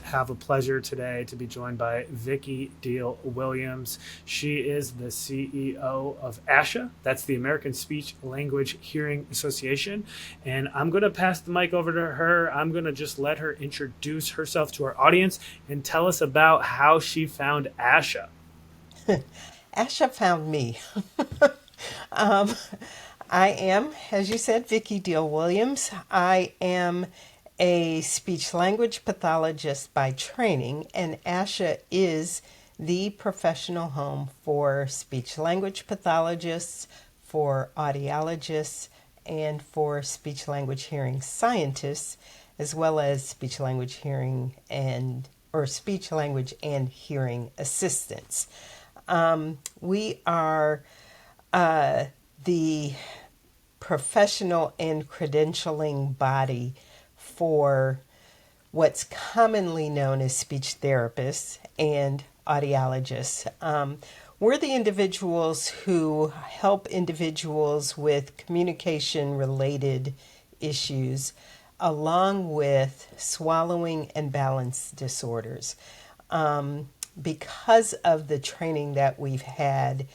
have a pleasure today to be joined by Vicki Williams. She is the CEO of ASHA, that's the American Speech Language Hearing Association. And I'm going to pass the mic over to her. I'm going to just let her introduce herself to our audience and tell us about how she found ASHA. ASHA found me. um, I am, as you said, Vicki Williams. I am a speech language pathologist by training, and ASHA is the professional home for speech language pathologists, for audiologists, and for speech language hearing scientists, as well as speech language hearing and or speech language and hearing assistants. We are the professional and credentialing body for what's commonly known as speech therapists and audiologists. We're the individuals who help individuals with communication related issues along with swallowing and balance disorders. Because of the training that we've had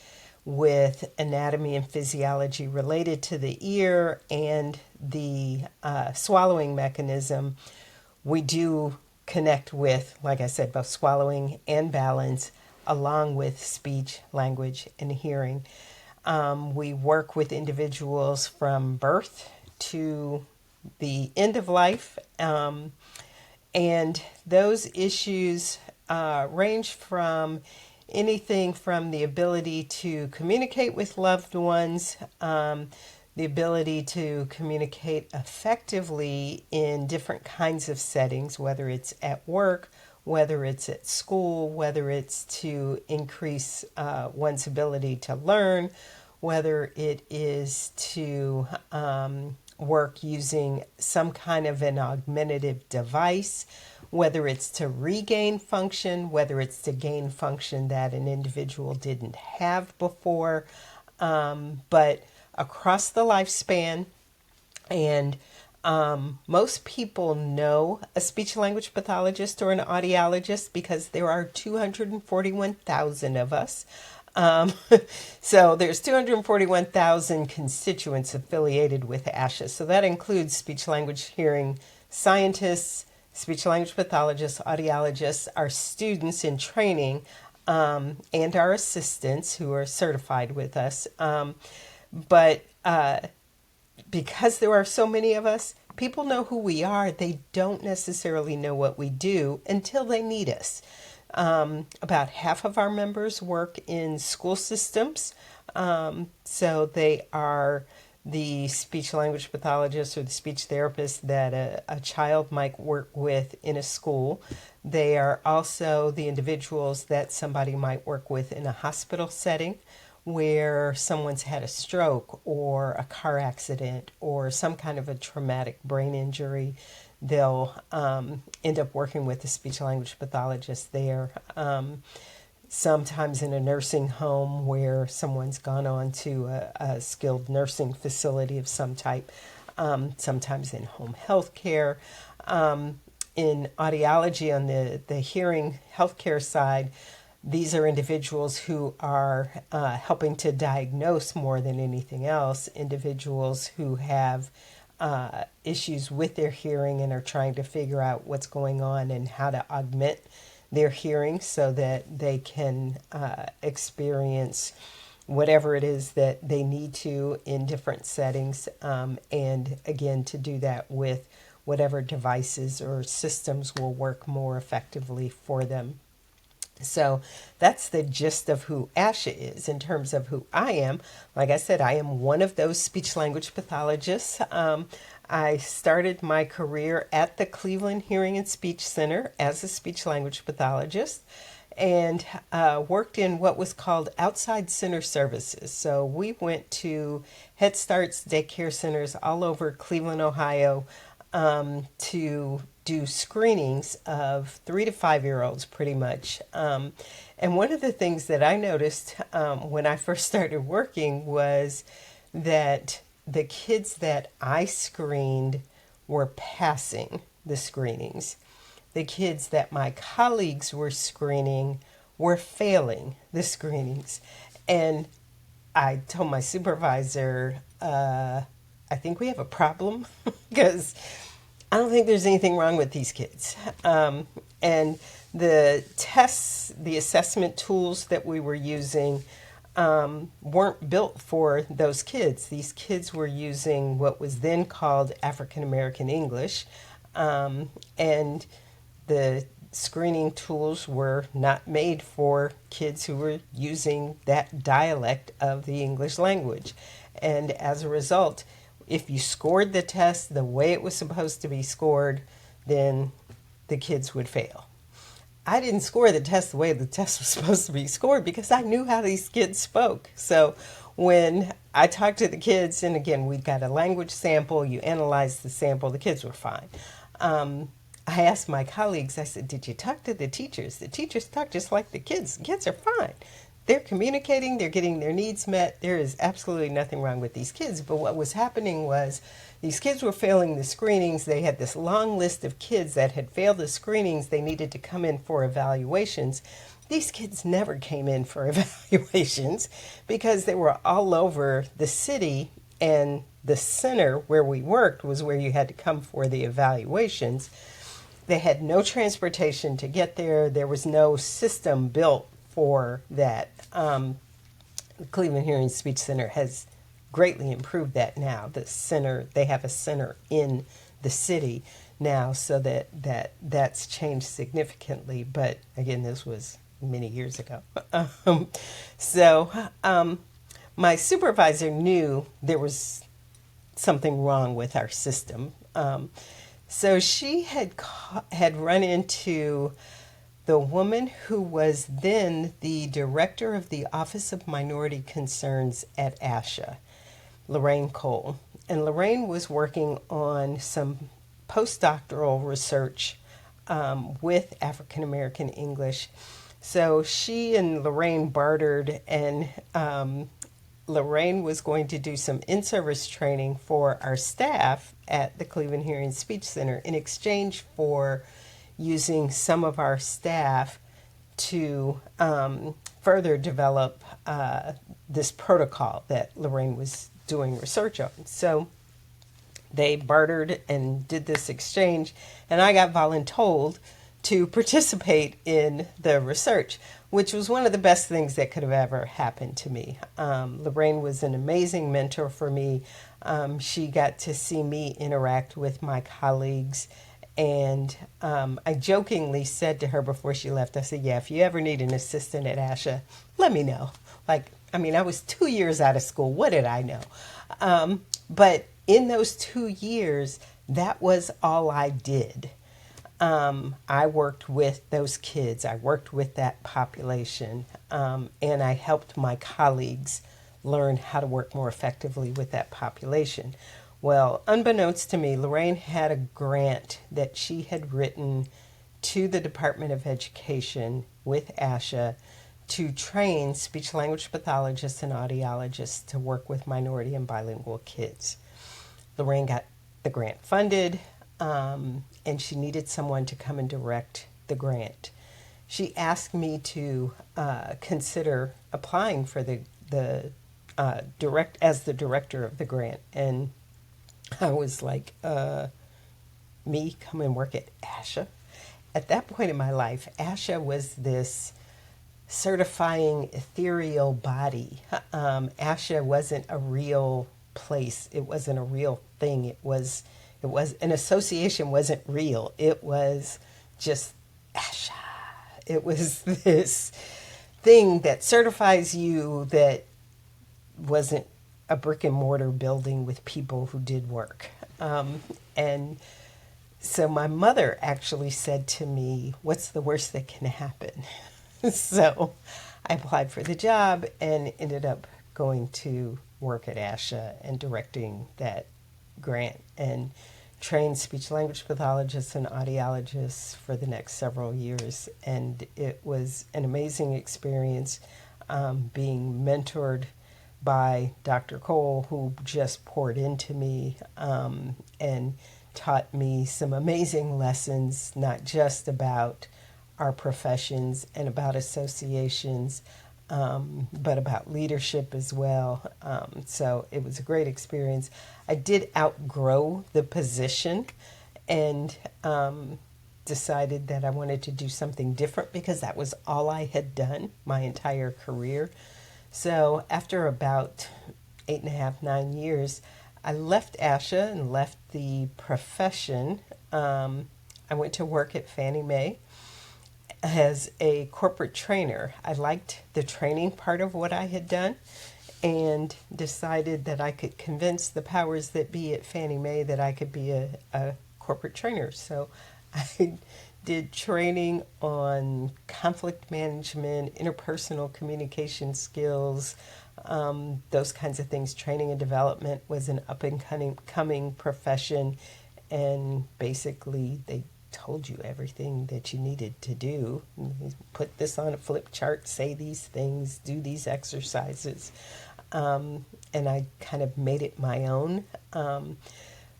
with anatomy and physiology related to the ear and the swallowing mechanism, we do connect with, like I said, both swallowing and balance, along with speech, language, and hearing. We work with individuals from birth to the end of life, and those issues range from anything from the ability to communicate with loved ones, the ability to communicate effectively in different kinds of settings, whether it's at work, whether it's at school, whether it's to increase one's ability to learn, whether it is to work using some kind of an augmentative device, whether it's to regain function, whether it's to gain function that an individual didn't have before, but across the lifespan. And most people know a speech language pathologist or an audiologist because there are 241,000 of us. Um, so there's 241,000 constituents affiliated with ASHA. So that includes speech language hearing scientists, speech language pathologists, audiologists, our students in training, and our assistants who are certified with us. But because there are so many of us, people know who we are. They don't necessarily know what we do until they need us. About half of our members work in school systems, so they are the speech language pathologist or the speech therapist that a child might work with in a school. They are also the individuals that somebody might work with in a hospital setting where someone's had a stroke or a car accident or some kind of a traumatic brain injury. They'll end up working with a speech language pathologist there. Sometimes in a nursing home where someone's gone on to a skilled nursing facility of some type. Sometimes in home health care. In audiology on the hearing healthcare side, these are individuals who are helping to diagnose more than anything else, individuals who have issues with their hearing and are trying to figure out what's going on and how to augment their hearing so that they can experience whatever it is that they need to in different settings. And again, to do that with whatever devices or systems will work more effectively for them. So that's the gist of who ASHA is. In terms of who I am, like I said, I am one of those speech language pathologists. I started my career at the Cleveland Hearing and Speech Center as a speech language pathologist and worked in what was called outside center services. So we went to Head Starts, daycare centers all over Cleveland, Ohio, to do screenings of 3 to 5-year-olds pretty much. And one of the things that I noticed when I first started working was that the kids that I screened were passing the screenings. the kids that my colleagues were screening were failing the screenings. And I told my supervisor, I think we have a problem because I don't think there's anything wrong with these kids. And the tests, the assessment tools that we were using weren't built for those kids. These kids were using what was then called African American English, and the screening tools were not made for kids who were using that dialect of the English language. And as a result, if you scored the test the way it was supposed to be scored, then the kids would fail. I didn't score the test the way the test was supposed to be scored because I knew how these kids spoke. So when I talked to the kids, and again, we got a language sample, you analyze the sample, the kids were fine. I asked my colleagues, I said, did you talk to the teachers? The teachers talk just like the kids. The kids are fine. They're communicating, they're getting their needs met. There is absolutely nothing wrong with these kids. But what was happening was these kids were failing the screenings. They had this long list of kids that had failed the screenings. They needed to come in for evaluations. These kids never came in for evaluations because they were all over the city, and the center where we worked was where you had to come for the evaluations. They had no transportation to get there. There was no system built for that. The Cleveland Hearing Speech Center has greatly improved that now. The center, they have a center in the city now, so that's changed significantly. But again, this was many years ago. My supervisor knew there was something wrong with our system. So she had run into the woman who was then the director of the Office of Minority Concerns at ASHA, Lorraine Cole. And Lorraine was working on some postdoctoral research with African American English. So she and Lorraine bartered, and Lorraine was going to do some in-service training for our staff at the Cleveland Hearing Speech Center in exchange for using some of our staff to further develop this protocol that Lorraine was doing research on. So they bartered and did this exchange, and I got voluntold to participate in the research, which was one of the best things that could have ever happened to me. Lorraine was an amazing mentor for me. She got to see me interact with my colleagues, and I jokingly said to her before she left, I said, yeah, if you ever need an assistant at ASHA, let me know. I was 2 years out of school. What did I know? But in those 2 years, that was all I did. I worked with those kids. I worked with that population, and I helped my colleagues learn how to work more effectively with that population. Well, unbeknownst to me, Lorraine had a grant that she had written to the Department of Education with ASHA to train speech-language pathologists and audiologists to work with minority and bilingual kids. Lorraine got the grant funded, and she needed someone to come and direct the grant. She asked me to consider applying for the director of the grant, and I was like, me come and work at ASHA? At that point in my life, ASHA was this certifying ethereal body. ASHA wasn't a real place. It wasn't a real thing. It was an association wasn't real. It was just ASHA. It was this thing that certifies you that wasn't a brick and mortar building with people who did work. And so my mother actually said to me, what's the worst that can happen? So I applied for the job and ended up going to work at ASHA and directing that grant, and trained speech-language pathologists and audiologists for the next several years. And it was an amazing experience being mentored by Dr. Cole, who just poured into me, and taught me some amazing lessons, not just about our professions and about associations, but about leadership as well. So it was a great experience. I did outgrow the position and decided that I wanted to do something different because that was all I had done my entire career. So after about 8.5, 9 years, I left ASHA and left the profession. I went to work at Fannie Mae as a corporate trainer. I liked the training part of what I had done and decided that I could convince the powers that be at Fannie Mae that I could be a corporate trainer. So I did training on conflict management, interpersonal communication skills, those kinds of things. Training and development was an up and coming profession, and basically they told you everything that you needed to do. Put this on a flip chart, say these things, do these exercises. And I kind of made it my own.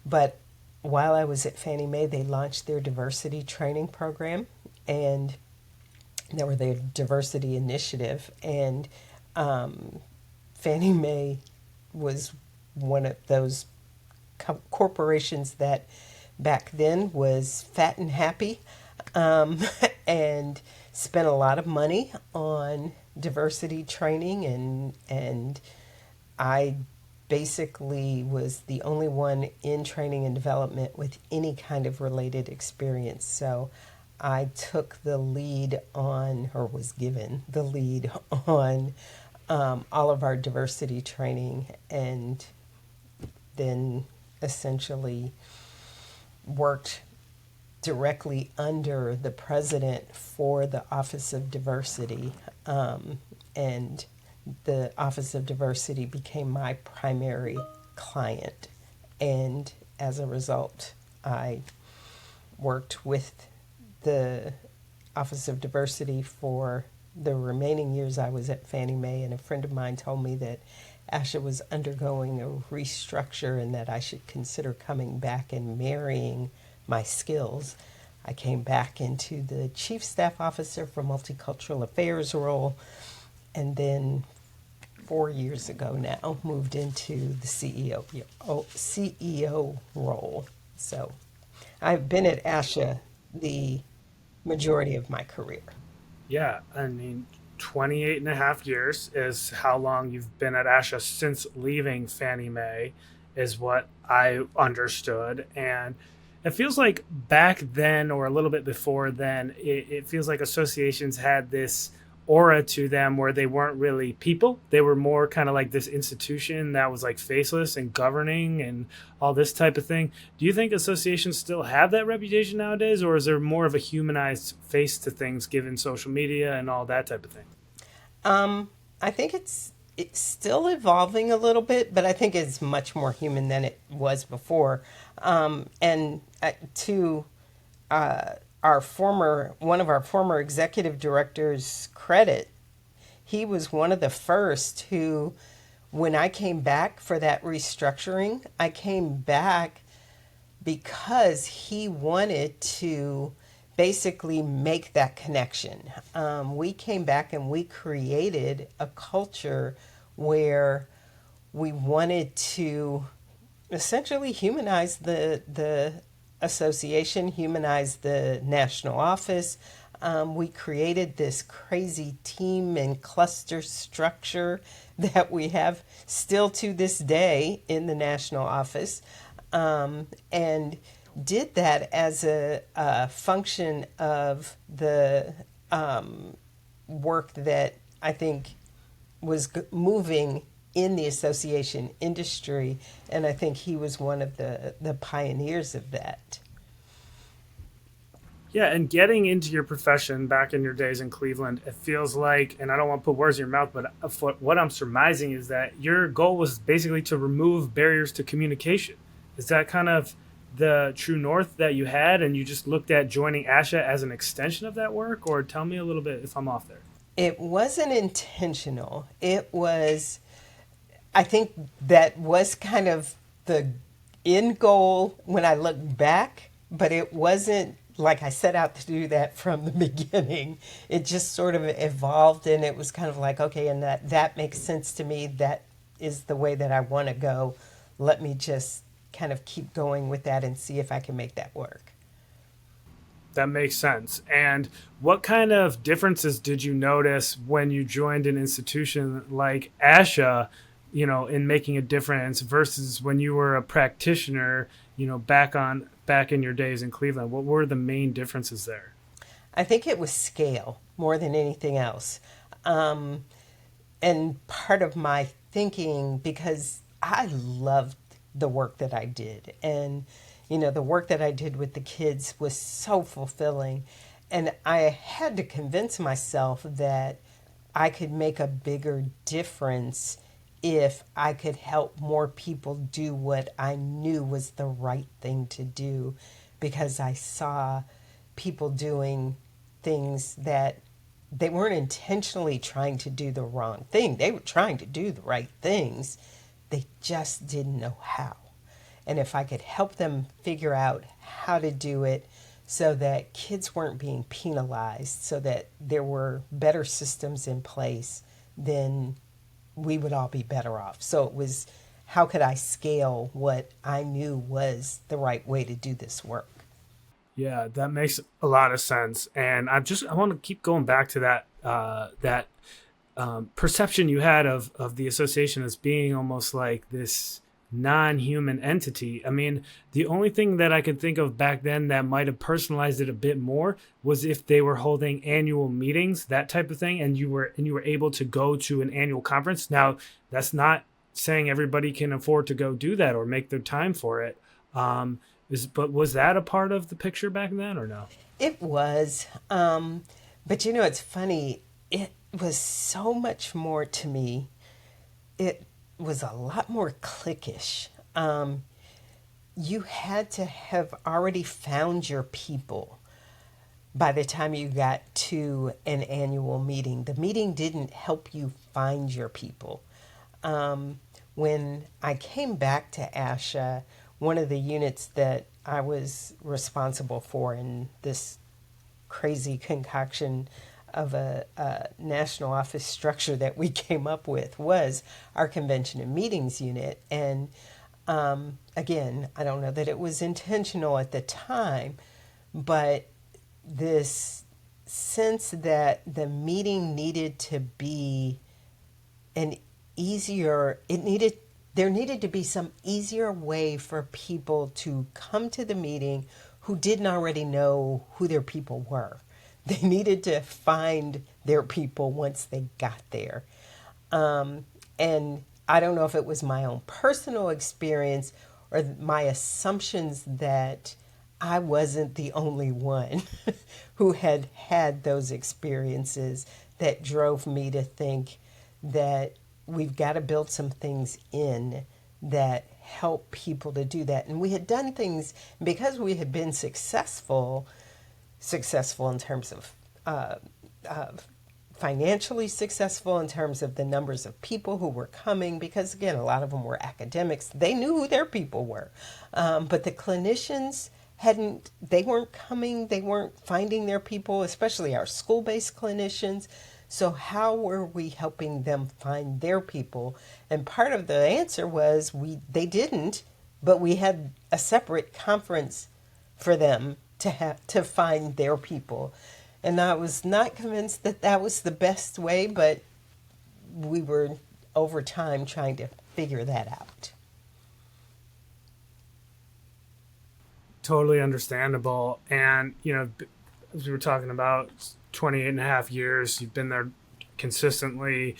But while I was at Fannie Mae, they launched their diversity training program, and they were their diversity initiative. And Fannie Mae was one of those corporations that back then was fat and happy, and spent a lot of money on diversity training, and I basically was the only one in training and development with any kind of related experience. So I took the lead on, or was given the lead on, all of our diversity training, and then essentially worked directly under the president for the Office of Diversity, and the Office of Diversity became my primary client. And as a result, I worked with the Office of Diversity for the remaining years I was at Fannie Mae. And a friend of mine told me that ASHA was undergoing a restructure and that I should consider coming back and marrying my skills. I came back into the Chief Staff Officer for Multicultural Affairs role, and then 4 years ago now moved into the CEO role. So I've been at ASHA the majority of my career. Yeah, I mean, 28 and a half years is how long you've been at ASHA since leaving Fannie Mae, is what I understood. And it feels like back then, or a little bit before then, it feels like associations had this aura to them where they weren't really people. They were more kind of like this institution that was like faceless and governing and all this type of thing. Do you think associations still have that reputation nowadays, or is there more of a humanized face to things given social media and all that type of thing? I think it's still evolving a little bit, but I think it's much more human than it was before. And to one of our former executive directors' credit, he was one of the first who, when I came back for that restructuring, I came back because he wanted to basically make that connection. We came back and we created a culture where we wanted to essentially humanize the association, humanize the national office. We created this crazy team and cluster structure that we have still to this day in the national office, and did that as a function of the work that I think was moving in the association industry, and I think he was one of the pioneers of that. Yeah, and getting into your profession back in your days in Cleveland, it feels like, and I don't want to put words in your mouth, but what I'm surmising is that your goal was basically to remove barriers to communication. Is that kind of the true north that you had, and you just looked at joining ASHA as an extension of that work? Or tell me a little bit if I'm off there. It wasn't intentional. It was, I think that was kind of the end goal when I look back, but it wasn't like I set out to do that from the beginning. It just sort of evolved, and it was kind of like, okay, and that makes sense to me. That is the way that I want to go. Let me just kind of keep going with that and see if I can make that work. That makes sense. And what kind of differences did you notice when you joined an institution like ASHA, in making a difference versus when you were a practitioner, back in your days in Cleveland? What were the main differences there? I think it was scale more than anything else. Um, and part of my thinking, because I loved the work that I did, and the work that I did with the kids was so fulfilling, and I had to convince myself that I could make a bigger difference if I could help more people do what I knew was the right thing to do, because I saw people doing things that they weren't intentionally trying to do the wrong thing. They were trying to do the right things. They just didn't know how. And if I could help them figure out how to do it so that kids weren't being penalized, so that there were better systems in place, then we would all be better off. So it was, how could I scale what I knew was the right way to do this work? Yeah, that makes a lot of sense. And I want to keep going back to that perception you had of the association as being almost like this non-human entity. I mean, the only thing that I could think of back then that might have personalized it a bit more was if they were holding annual meetings, that type of thing, and you were able to go to an annual conference. Now, that's not saying everybody can afford to go do that or make their time for it. But was that a part of the picture back then or no? It was. But it's funny. It was so much more to me. It was a lot more cliquish. You had to have already found your people by the time you got to an annual meeting. The meeting didn't help you find your people. When I came back to ASHA, one of the units that I was responsible for in this crazy concoction of a national office structure that we came up with was our convention and meetings unit. And again, I don't know that it was intentional at the time, but this sense that the meeting needed to be an easier, there needed to be some easier way for people to come to the meeting who didn't already know who their people were. They needed to find their people once they got there. And I don't know if it was my own personal experience or my assumptions that I wasn't the only one who had had those experiences that drove me to think that we've got to build some things in that help people to do that. And we had done things because we had been successful in terms of financially successful, in terms of the numbers of people who were coming, because again, a lot of them were academics. They knew who their people were. But the clinicians they weren't coming, they weren't finding their people, especially our school-based clinicians. So how were we helping them find their people? And part of the answer was they didn't, but we had a separate conference for them to find their people. And I was not convinced that that was the best way, but we were over time trying to figure that out. Totally understandable. And, as we were talking about 28 and a half years, you've been there consistently.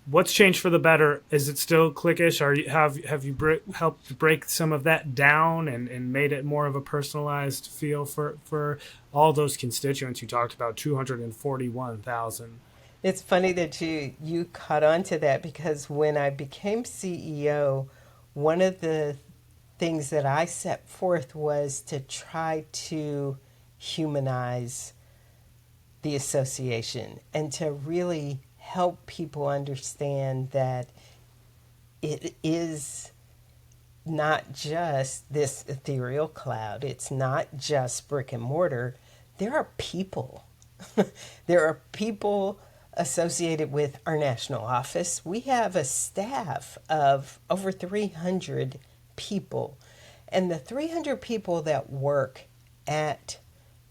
What's changed for the better? Is it still cliquish? Have you helped break some of that down and made it more of a personalized feel for all those constituents you talked about, 241,000? It's funny that you caught on to that, because when I became CEO, one of the things that I set forth was to try to humanize the association and to really help people understand that it is not just this ethereal cloud, it's not just brick and mortar. There are people. There are people associated with our national office. We have a staff of over 300 people. And the 300 people that work at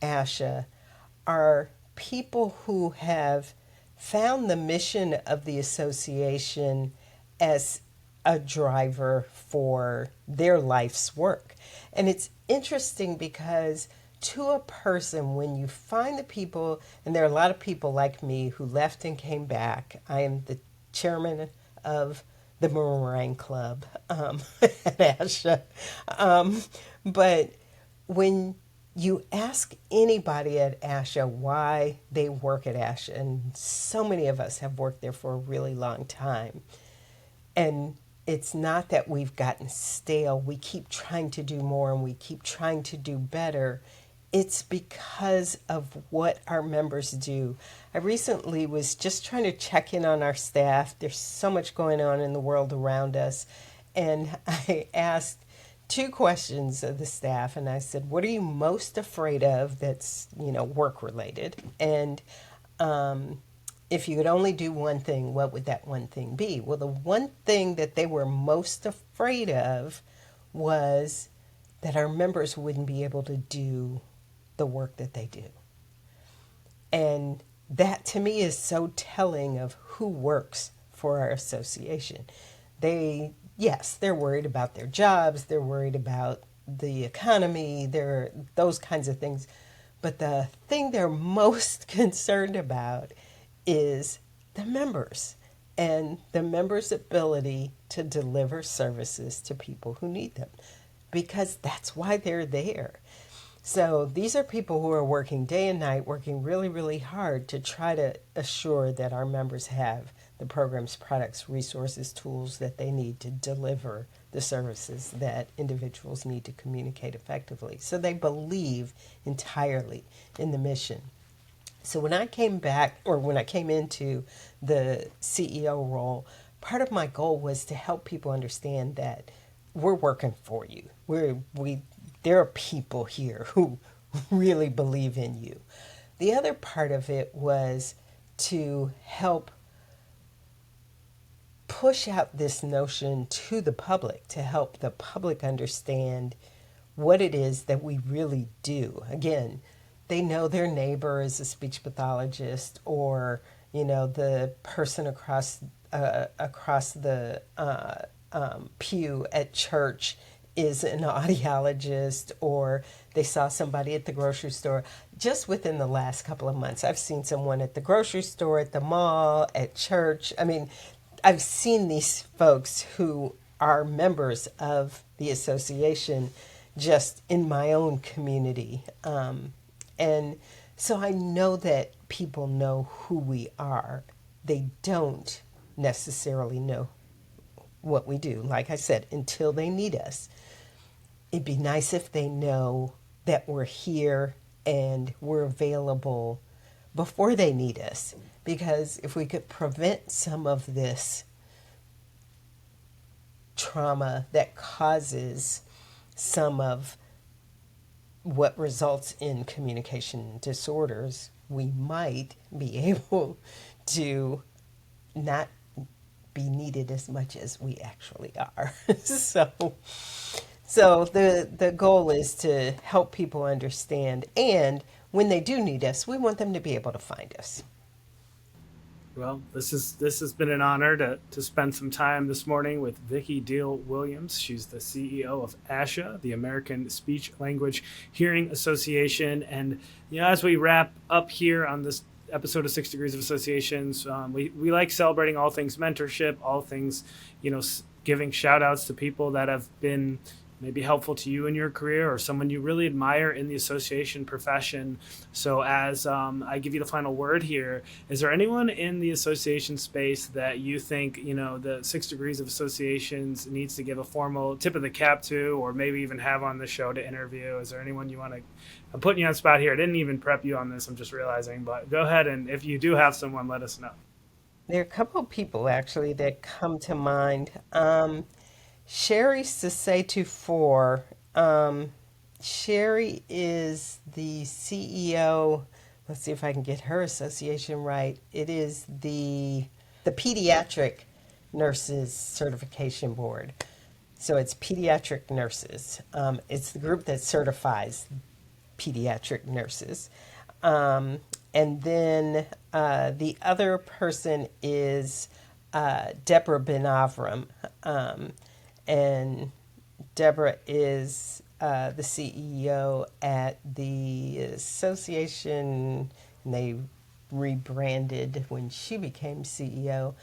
ASHA are people who have found the mission of the association as a driver for their life's work. And it's interesting because to a person, when you find the people, and there are a lot of people like me who left and came back. I am the chairman of the Boomerang Club at ASHA. But when you ask anybody at ASHA why they work at ASHA, and so many of us have worked there for a really long time, and it's not that we've gotten stale. We keep trying to do more and we keep trying to do better. It's because of what our members do. I recently was just trying to check in on our staff. There's so much going on in the world around us. And I asked two questions of the staff, and I said, what are you most afraid of that's, work related? And if you could only do one thing, what would that one thing be? Well, the one thing that they were most afraid of was that our members wouldn't be able to do the work that they do. And that to me is so telling of who works for our association. They're worried about their jobs, they're worried about the economy, those kinds of things. But the thing they're most concerned about is the members and the members' ability to deliver services to people who need them, because that's why they're there. So these are people who are working day and night, working really, really hard to try to assure that our members have the programs, products, resources, tools that they need to deliver the services that individuals need to communicate effectively. So they believe entirely in the mission. So when I came into the CEO role, part of my goal was to help people understand that we're working for you. There are people here who really believe in you. The other part of it was to help push out this notion to the public, to help the public understand what it is that we really do. Again, they know their neighbor is a speech pathologist, or the person across the pew at church is an audiologist, or they saw somebody at the grocery store. Just within the last couple of months, I've seen someone at the grocery store, at the mall, at church. I mean, I've seen these folks who are members of the association just in my own community. And so I know that people know who we are. They don't necessarily know what we do. Like I said, until they need us. It'd be nice if they know that we're here and we're available before they need us. Because if we could prevent some of this trauma that causes some of what results in communication disorders, we might be able to not be needed as much as we actually are. So the goal is to help people understand, and when they do need us, we want them to be able to find us. Well, this has been an honor to spend some time this morning with Vicki Deal Williams. She's the CEO of ASHA, the American Speech Language Hearing Association. And as we wrap up here on this episode of 6 Degrees of Associations, we like celebrating all things mentorship, all things giving shout outs to people that have been maybe helpful to you in your career, or someone you really admire in the association profession. So as I give you the final word here, is there anyone in the association space that you think, the 6 Degrees of Associations needs to give a formal tip of the cap to, or maybe even have on the show to interview? Is there anyone you want to... I'm putting you on the spot here. I didn't even prep you on this. I'm just realizing. But go ahead, and if you do have someone, let us know. There are a couple of people actually that come to mind. Sherry Sisay-Tufor. Sherry is the CEO. Let's see if I can get her association right. It is the Pediatric Nurses Certification Board. So it's pediatric nurses. It's the group that certifies pediatric nurses. And then the other person is Deborah Ben Avram. And Deborah is the CEO at the association, and they rebranded when she became CEO.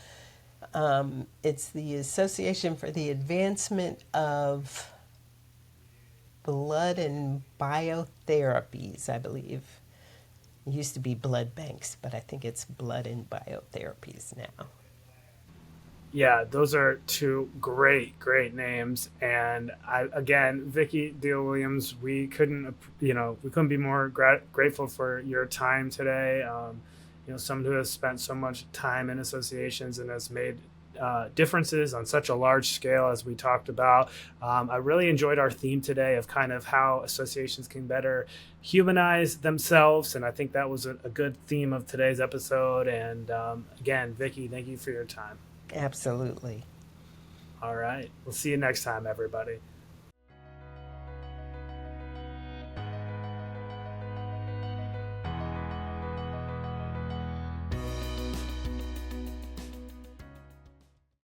It's the Association for the Advancement of Blood and Biotherapies, I believe. It used to be blood banks, but I think it's blood and biotherapies now. Yeah, those are two great names. And again, Vicki Deal Williams, we couldn't be more grateful for your time today. Someone who has spent so much time in associations and has made differences on such a large scale as we talked about. I really enjoyed our theme today of kind of how associations can better humanize themselves. And I think that was a good theme of today's episode. And again, Vicki, thank you for your time. Absolutely. All right. We'll see you next time, everybody.